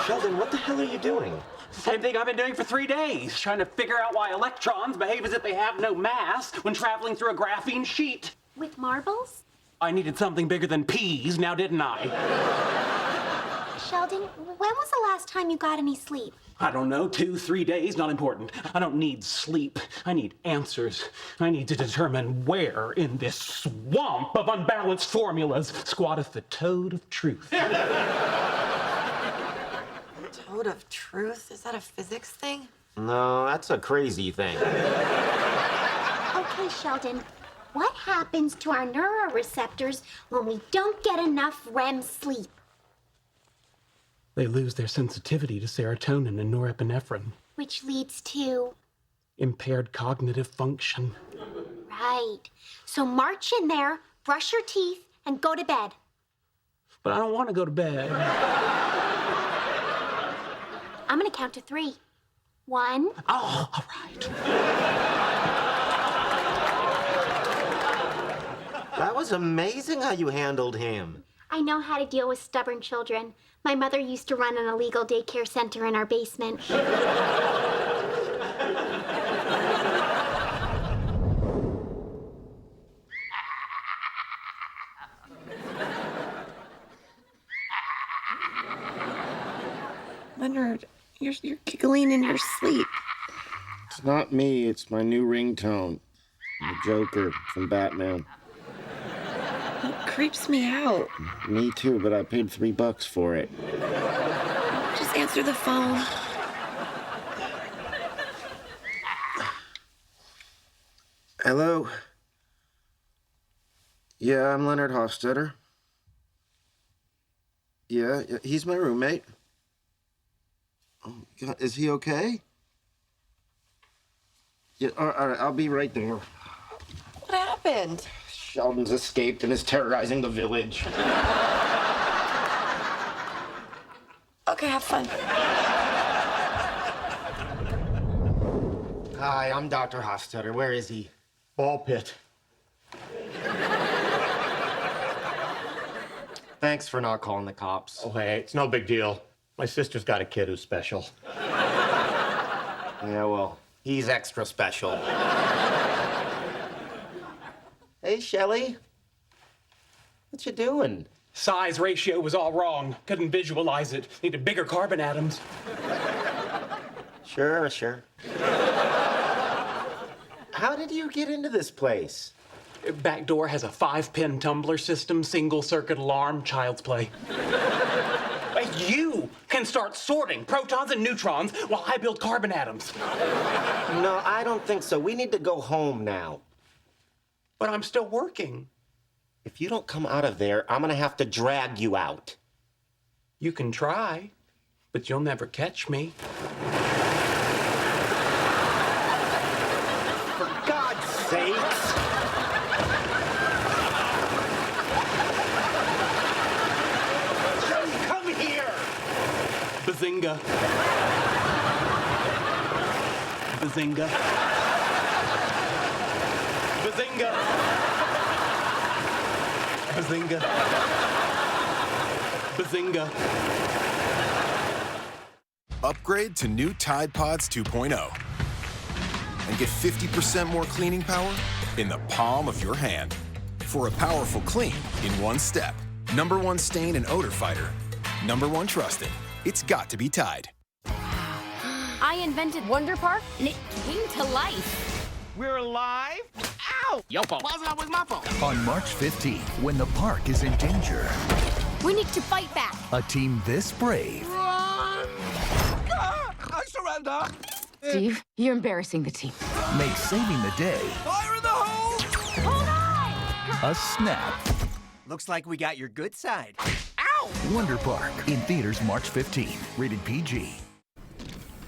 Sheldon, what the hell are you doing? Same thing I've been doing for 3 days, trying to figure out why electrons behave as if they have no mass when traveling through a graphene sheet. With marbles? I needed something bigger than peas, now didn't I? Sheldon, when was the last time you got any sleep? I don't know, 2, 3 days, not important. I don't need sleep. I need answers. I need to determine where in this swamp of unbalanced formulas squatteth the toad of truth. Toad of truth? Is that a physics thing? No, that's a crazy thing. Okay, Sheldon, what happens to our neuroreceptors when we don't get enough REM sleep? They lose their sensitivity to serotonin and norepinephrine. Which leads to... Impaired cognitive function. Right. So march in there, brush your teeth, and go to bed. But I don't want to go to bed. I'm gonna count to 3. 1. Oh, all right. That was amazing how you handled him. I know how to deal with stubborn children. My mother used to run an illegal daycare center in our basement. Leonard, you're giggling in your sleep. It's not me, it's my new ringtone. The Joker from Batman. It creeps me out. Me too, but I paid $3 for it. Just answer the phone. Hello? Yeah, I'm Leonard Hofstetter. Yeah, he's my roommate. Oh, God, is he okay? Yeah, all right, I'll be right there. What happened? Sheldon's escaped and is terrorizing the village. Okay, have fun. Hi, I'm Dr. Hofstetter. Where is he? Ball pit. Thanks for not calling the cops. Oh, hey, it's no big deal. My sister's got a kid who's special. Yeah, well, he's extra special. Hey, Shelley. What you doing? Size ratio was all wrong. Couldn't visualize it. Needed bigger carbon atoms. Sure. How did you get into this place? Back door has a 5-pin tumbler system, single circuit alarm, child's play. You can start sorting protons and neutrons while I build carbon atoms. No, I don't think so. We need to go home now. But I'm still working. If you don't come out of there, I'm gonna have to drag you out. You can try, but you'll never catch me. For God's sakes! Come here! Bazinga. Bazinga. Bazinga. Bazinga. Bazinga. Upgrade to new Tide Pods 2.0 and get 50% more cleaning power in the palm of your hand. For a powerful clean in one step. #1 stain and odor fighter. #1 trusted. It's got to be Tide. I invented Wonder Park, and it came to life. We're alive? Ow! Yopo. Why was that with my phone? On March 15th, when the park is in danger, We need to fight back. a team this brave Run! I surrender! Steve, you're embarrassing the team. makes saving the day Fire in the hole! Hold on! a snap. Looks like we got your good side. Ow! Wonder Park, in theaters March 15th. Rated PG.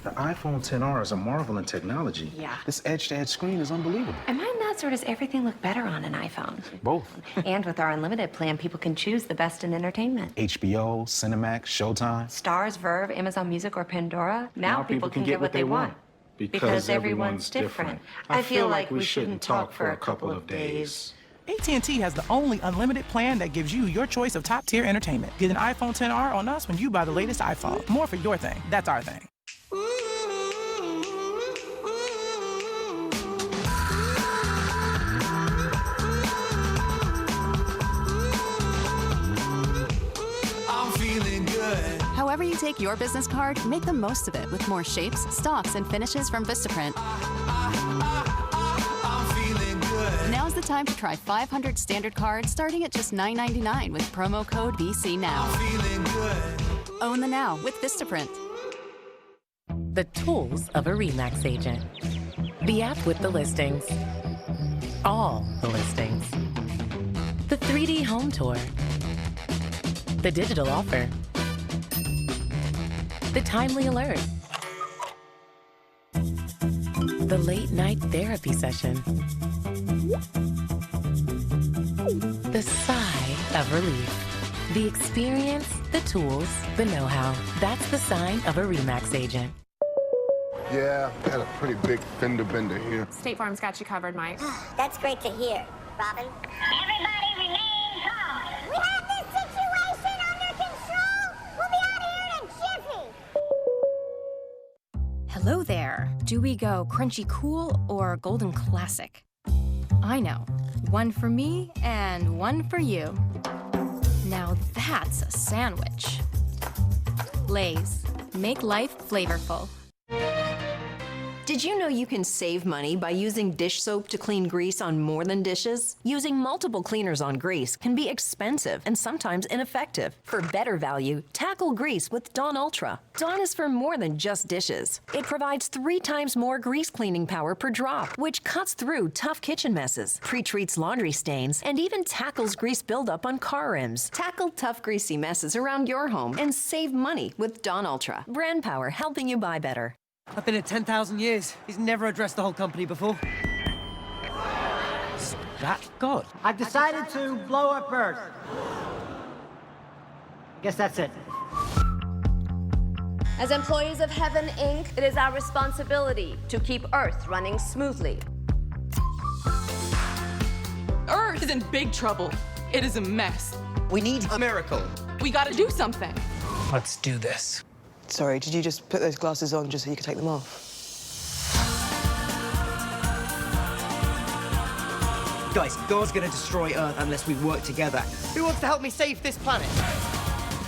The iPhone XR is a marvel in technology. Yeah. This edge-to-edge screen is unbelievable. Am I nuts, or does everything look better on an iPhone? Both. And with our unlimited plan, people can choose the best in entertainment. HBO, Cinemax, Showtime. Stars, Verve, Amazon Music, or Pandora. Now people can get what they want. Because everyone's different. I feel like we shouldn't talk for a couple of days. AT&T has the only unlimited plan that gives you your choice of top-tier entertainment. Get an iPhone XR on us when you buy the latest iPhone. More for your thing. That's our thing. I'm feeling good. However you take your business card, make the most of it with more shapes, stocks, and finishes from Vistaprint. I'm feeling good. Now's the time to try 500 standard cards starting at just $9.99 with promo code VCNOW. I'm feeling good. Own the now with Vistaprint. The tools of a RE/MAX agent. The app with the listings. All the listings. The 3D home tour. The digital offer. The timely alert. The late night therapy session. The sigh of relief. The experience, the tools, the know-how. That's the sign of a RE/MAX agent. Yeah, had a pretty big fender bender here. State Farm's got you covered, Mike. That's great to hear, Robin. Everybody remain calm. We have this situation under control. We'll be out of here in a jiffy. Hello there. Do we go crunchy cool or golden classic? I know. One for me and one for you. Now that's a sandwich. Lay's. Make life flavorful. Did you know you can save money by using dish soap to clean grease on more than dishes? Using multiple cleaners on grease can be expensive and sometimes ineffective. For better value, tackle grease with Dawn Ultra. Dawn is for more than just dishes. It provides 3 times more grease cleaning power per drop, which cuts through tough kitchen messes, pre-treats laundry stains, and even tackles grease buildup on car rims. Tackle tough greasy messes around your home and save money with Dawn Ultra. Brand power helping you buy better. I've been here 10,000 years. He's never addressed the whole company before. Is that God? I've decided to blow up Earth. Guess that's it. As employees of Heaven, Inc., it is our responsibility to keep Earth running smoothly. Earth is in big trouble. It is a mess. We need a miracle. We gotta do something. Let's do this. Sorry, did you just put those glasses on just so you could take them off? Guys, God's gonna destroy Earth unless we work together. Who wants to help me save this planet?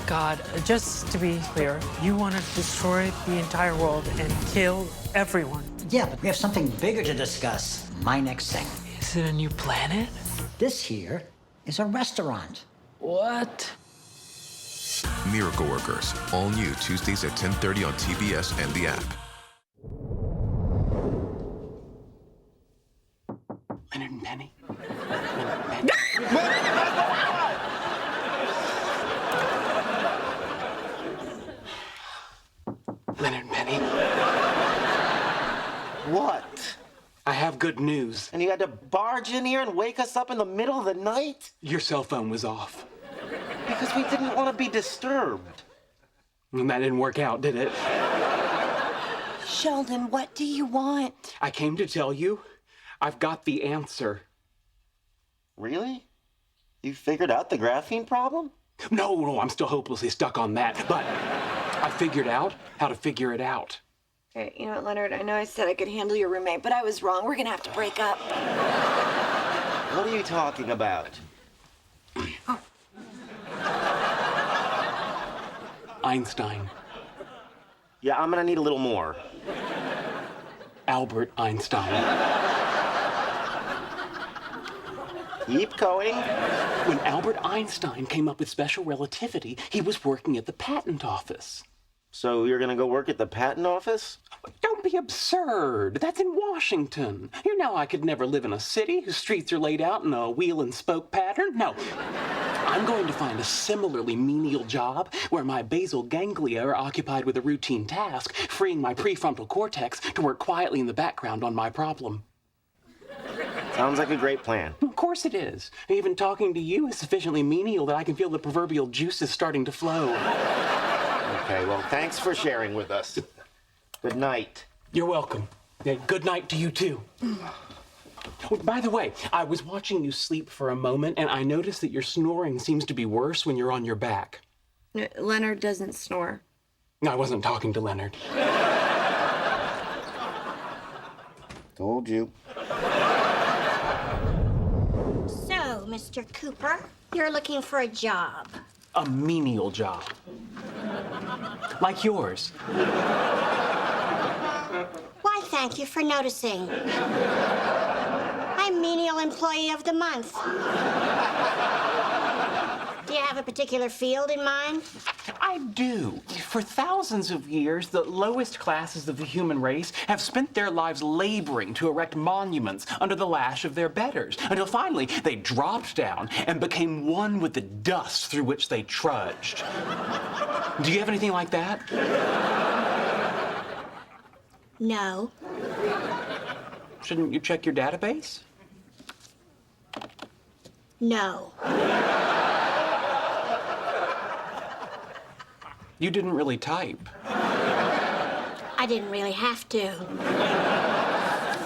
God, just to be clear, you want to destroy the entire world and kill everyone. Yeah, but we have something bigger to discuss. My next thing. Is it a new planet? This here is a restaurant. What? Miracle Workers, all new Tuesdays at 10:30 on TBS and the app. Leonard and Penny. Leonard and Penny. What? I have good news. And you had to barge in here and wake us up in the middle of the night? Your cell phone was off. Because we didn't want to be disturbed. And that didn't work out, did it? Sheldon, what do you want? I came to tell you, I've got the answer. Really? You figured out the graphene problem? No, I'm still hopelessly stuck on that. But I figured out how to figure it out. Okay, you know what, Leonard? I know I said I could handle your roommate, but I was wrong. We're gonna have to break up. What are you talking about? Einstein. Yeah, I'm gonna need a little more. Albert Einstein. Keep going. When Albert Einstein came up with special relativity, he was working at the patent office. So you're gonna go work at the patent office? Don't be absurd. That's in Washington. You know I could never live in a city whose streets are laid out in a wheel and spoke pattern. No. I'm going to find a similarly menial job where my basal ganglia are occupied with a routine task, freeing my prefrontal cortex to work quietly in the background on my problem. Sounds like a great plan. Of course it is. Even talking to you is sufficiently menial that I can feel the proverbial juices starting to flow. Okay, well, thanks for sharing with us. Good night. You're welcome. Yeah, good night to you, too. Oh, by the way, I was watching you sleep for a moment, and I noticed that your snoring seems to be worse when you're on your back. Leonard doesn't snore. I wasn't talking to Leonard. Told you. So, Mr. Cooper, you're looking for a job. A menial job. Like yours. Why, thank you for noticing. I'm Menial Employee of the Month. Do you have a particular field in mind? I do. For thousands of years, the lowest classes of the human race have spent their lives laboring to erect monuments under the lash of their betters, until finally they dropped down and became one with the dust through which they trudged. Do you have anything like that? No. Shouldn't you check your database? No. You didn't really type. I didn't really have to.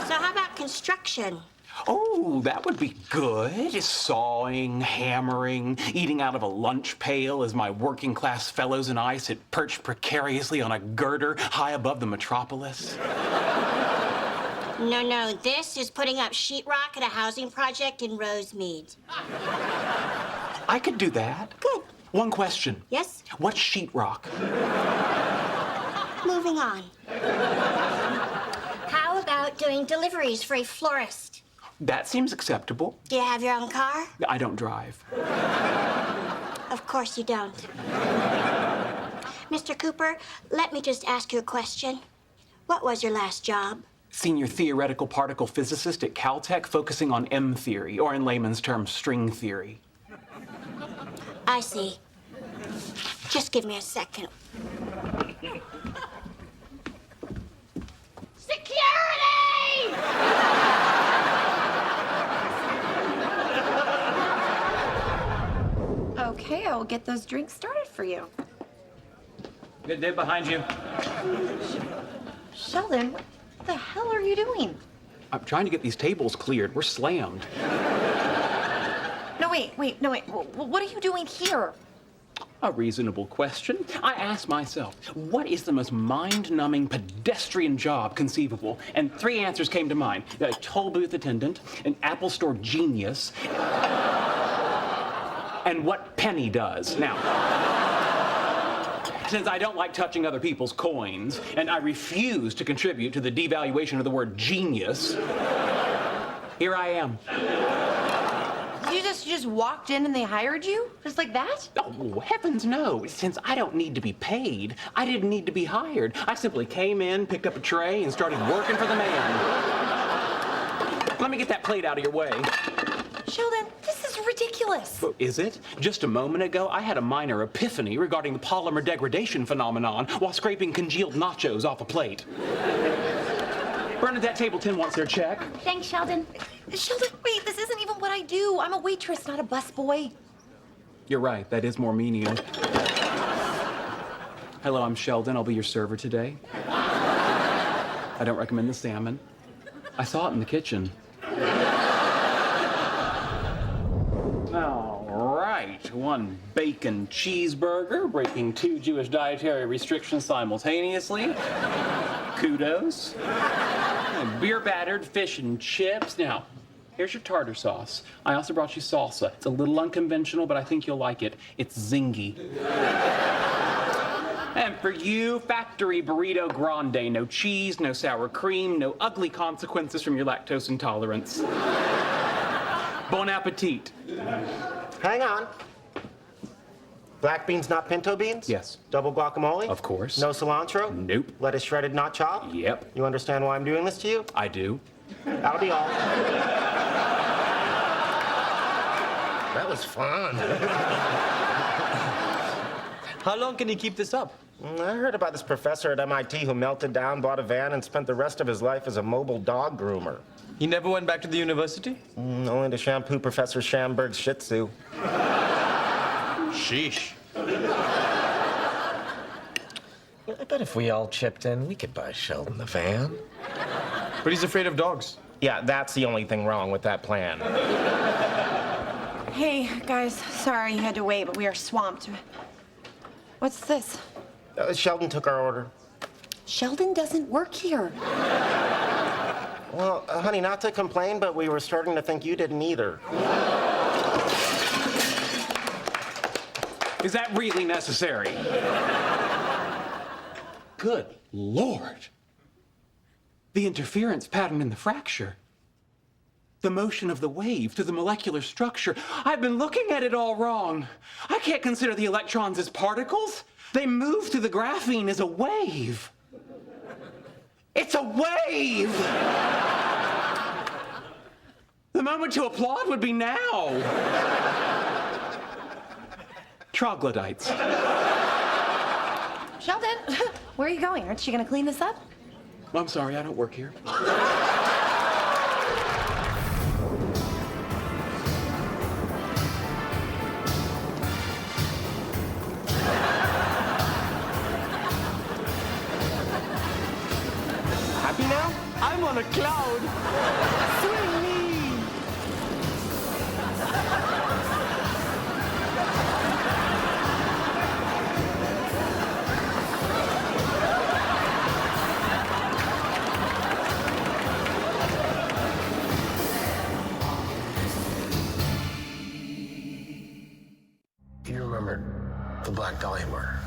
So how about construction? Oh, that would be good. Sawing, hammering, eating out of a lunch pail as my working class fellows and I sit perched precariously on a girder high above the metropolis. No, this is putting up sheetrock at a housing project in Rosemead. I could do that. Good. One question. Yes? What's sheetrock? Moving on. How about doing deliveries for a florist? That seems acceptable. Do you have your own car? I don't drive. Of course you don't. Mr. Cooper, let me just ask you a question. What was your last job? Senior theoretical particle physicist at Caltech, focusing on M theory, or in layman's terms, string theory. I see. Just give me a second. Security! Okay, I'll get those drinks started for you. Good day behind you. Sheldon, what the hell are you doing? I'm trying to get these tables cleared. We're slammed. No, wait. What are you doing here? A reasonable question. I asked myself, what is the most mind-numbing pedestrian job conceivable? And 3 answers came to mind. A toll booth attendant, an Apple Store genius, and what Penny does. Now, since I don't like touching other people's coins, and I refuse to contribute to the devaluation of the word genius, here I am. You just walked in and they hired you? Just like that? Oh, heavens no. Since I don't need to be paid, I didn't need to be hired. I simply came in, picked up a tray, and started working for the man. Let me get that plate out of your way. Sheldon, this is ridiculous. Is it? Just a moment ago, I had a minor epiphany regarding the polymer degradation phenomenon while scraping congealed nachos off a plate. Bernadette, table 10 wants their check. Thanks, Sheldon. Sheldon, wait, this isn't even what I do. I'm a waitress, not a busboy. You're right, that is more menial. Hello, I'm Sheldon. I'll be your server today. I don't recommend the salmon. I saw it in the kitchen. All right, 1 bacon cheeseburger, breaking 2 Jewish dietary restrictions simultaneously. Kudos. Beer battered fish and chips. Now, here's your tartar sauce. I also brought you salsa. It's a little unconventional, but I think you'll like it. It's zingy. And for you, factory burrito grande. No cheese, no sour cream, no ugly consequences from your lactose intolerance. Bon appetit. Hang on. Black beans, not pinto beans? Yes. Double guacamole? Of course. No cilantro? Nope. Lettuce shredded, not chopped? Yep. You understand why I'm doing this to you? I do. That'll be all. That was fun. How long can you keep this up? I heard about this professor at MIT who melted down, bought a van, and spent the rest of his life as a mobile dog groomer. He never went back to the university? Only to shampoo Professor Schamberg's Shih Tzu. Sheesh. I bet if we all chipped in, we could buy Sheldon the van. But he's afraid of dogs. Yeah, that's the only thing wrong with that plan. Hey, guys, sorry you had to wait, but we are swamped. What's this? Sheldon took our order. Sheldon doesn't work here. Well, honey, not to complain, but we were starting to think you didn't either. Is that really necessary? Good Lord. The interference pattern in the fracture. The motion of the wave through the molecular structure. I've been looking at it all wrong. I can't consider the electrons as particles. They move through the graphene as a wave. It's a wave! The moment to applaud would be now. Troglodytes. Sheldon, where are you going? Aren't you going to clean this up? I'm sorry, I don't work here. Happy now? I'm on a cloud. Swing me. You remember the Black Dahlia murder?